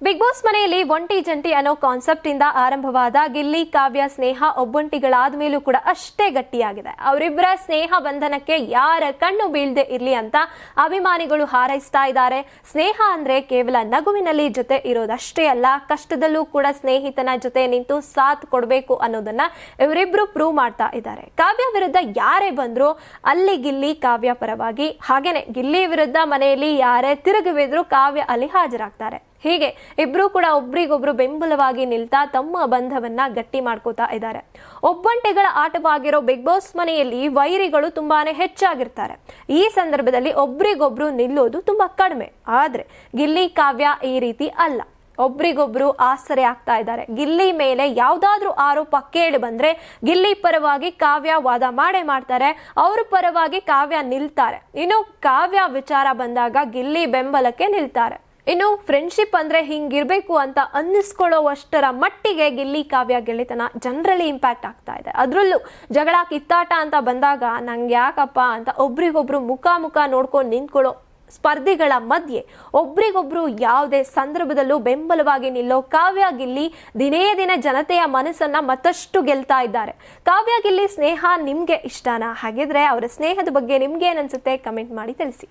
Big boss ಮನೆಯಲ್ಲಿ ಒಂಟಿ ಜಂಟಿ ಅನ್ನೋ ಕಾನ್ಸೆಪ್ಟ್ ಇಂದ ಆರಂಭವಾದ ಗಿಲ್ಲಿ ಕಾವ್ಯ ಸ್ನೇಹ ಒಬ್ಬಂಟಿಗಳಾದ ಮೇಲೂ ಕೂಡ ಅಷ್ಟೇ ಗಟ್ಟಿಯಾಗಿದೆ. ಅವರಿಬ್ಬರ ಸ್ನೇಹ ಬಂಧನಕ್ಕೆ ಯಾರ ಕಣ್ಣು ಬೀಳದೆ ಇರ್ಲಿ ಅಂತ ಅಭಿಮಾನಿಗಳು ಹಾರೈಸ್ತಾ ಇದ್ದಾರೆ. ಸ್ನೇಹ ಅಂದ್ರೆ ಕೇವಲ ನಗುವಿನಲ್ಲಿ ಜೊತೆ ಇರೋದಷ್ಟೇ ಅಲ್ಲ, ಕಷ್ಟದಲ್ಲೂ ಕೂಡ ಸ್ನೇಹಿತನ ಜೊತೆ ನಿಂತು ಸಾಥ್ ಕೊಡಬೇಕು ಅನ್ನೋದನ್ನ ಇವರಿಬ್ರು ಪ್ರೂವ್ ಮಾಡ್ತಾ ಇದ್ದಾರೆ. ಕಾವ್ಯ ವಿರುದ್ಧ ಯಾರೇ ಬಂದ್ರು ಅಲ್ಲಿ ಗಿಲ್ಲಿ ಕಾವ್ಯ ಪರವಾಗಿ, ಹಾಗೇನೆ ಗಿಲ್ಲಿ ವಿರುದ್ಧ ಮನೆಯಲ್ಲಿ ಯಾರೇ ತಿರುಗಿಬಿದ್ರು ಕಾವ್ಯ ಅಲ್ಲಿ ಹಾಜರಾಗ್ತಾರೆ. ಹೀಗೆ ಇಬ್ರು ಕೂಡ ಒಬ್ರಿಗೊಬ್ರು ಬೆಂಬಲವಾಗಿ ನಿಲ್ತಾ ತಮ್ಮ ಬಂಧವನ್ನ ಗಟ್ಟಿ ಮಾಡ್ಕೋತಾ ಇದ್ದಾರೆ. ಒಬ್ಬಂಟಿಗಳ ಆಟವಾಗಿರೋ ಬಿಗ್ ಬಾಸ್ ಮನೆಯಲ್ಲಿ ವೈರಿಗಳು ತುಂಬಾನೇ ಹೆಚ್ಚಾಗಿರ್ತಾರೆ. ಈ ಸಂದರ್ಭದಲ್ಲಿ ಒಬ್ರಿಗೊಬ್ರು ನಿಲ್ಲೋದು ತುಂಬಾ ಕಡಿಮೆ. ಆದ್ರೆ ಗಿಲ್ಲಿ ಕಾವ್ಯ ಈ ರೀತಿ ಅಲ್ಲ, ಒಬ್ರಿಗೊಬ್ರು ಆಸರೆ ಆಗ್ತಾ ಇದ್ದಾರೆ. ಗಿಲ್ಲಿ ಮೇಲೆ ಯಾವ್ದಾದ್ರೂ ಆರೋಪ ಕೇಳಿ ಬಂದ್ರೆ ಗಿಲ್ಲಿ ಪರವಾಗಿ ಕಾವ್ಯ ವಾದ ಮಾಡೇ ಮಾಡ್ತಾರೆ, ಅವ್ರ ಪರವಾಗಿ ಕಾವ್ಯ ನಿಲ್ತಾರೆ. ಇನ್ನು ಕಾವ್ಯ ವಿಚಾರ ಬಂದಾಗ ಗಿಲ್ಲಿ ಬೆಂಬಲಕ್ಕೆ ನಿಲ್ತಾರೆ. ಇನ್ನು ಫ್ರೆಂಡ್ಶಿಪ್ ಅಂದ್ರೆ ಹಿಂಗಿರ್ಬೇಕು ಅಂತ ಅನ್ನಿಸ್ಕೊಳ್ಳೋವಷ್ಟರ ಮಟ್ಟಿಗೆ ಗಿಲ್ಲಿ ಕಾವ್ಯ ಗೆಳೆತನ ಜನರಲಿ ಇಂಪ್ಯಾಕ್ಟ್ ಆಗ್ತಾ ಇದೆ. ಅದ್ರಲ್ಲೂ ಜಗಳ ಕಿತ್ತಾಟ ಅಂತ ಬಂದಾಗ ನಂಗೆ ಯಾಕಪ್ಪ ಅಂತ ಒಬ್ರಿಗೊಬ್ರು ಮುಖ ನೋಡ್ಕೊಂಡು ನಿಂತ್ಕೊಳ್ಳೋ ಸ್ಪರ್ಧಿಗಳ ಮಧ್ಯೆ ಒಬ್ರಿಗೊಬ್ರು ಯಾವುದೇ ಸಂದರ್ಭದಲ್ಲೂ ಬೆಂಬಲವಾಗಿ ನಿಲ್ಲೋ ಕಾವ್ಯ ಗಿಲ್ಲಿ ದಿನೇ ದಿನ ಜನತೆಯ ಮನಸ್ಸನ್ನ ಮತ್ತಷ್ಟು ಗೆಲ್ತಾ ಇದ್ದಾರೆ. ಕಾವ್ಯ ಗಿಲ್ಲಿ ಸ್ನೇಹ ನಿಮ್ಗೆ ಇಷ್ಟನಾ? ಹಾಗಿದ್ರೆ ಅವರ ಸ್ನೇಹದ ಬಗ್ಗೆ ನಿಮ್ಗೆ ಏನನ್ಸುತ್ತೆ ಕಮೆಂಟ್ ಮಾಡಿ ತಿಳಿಸಿ.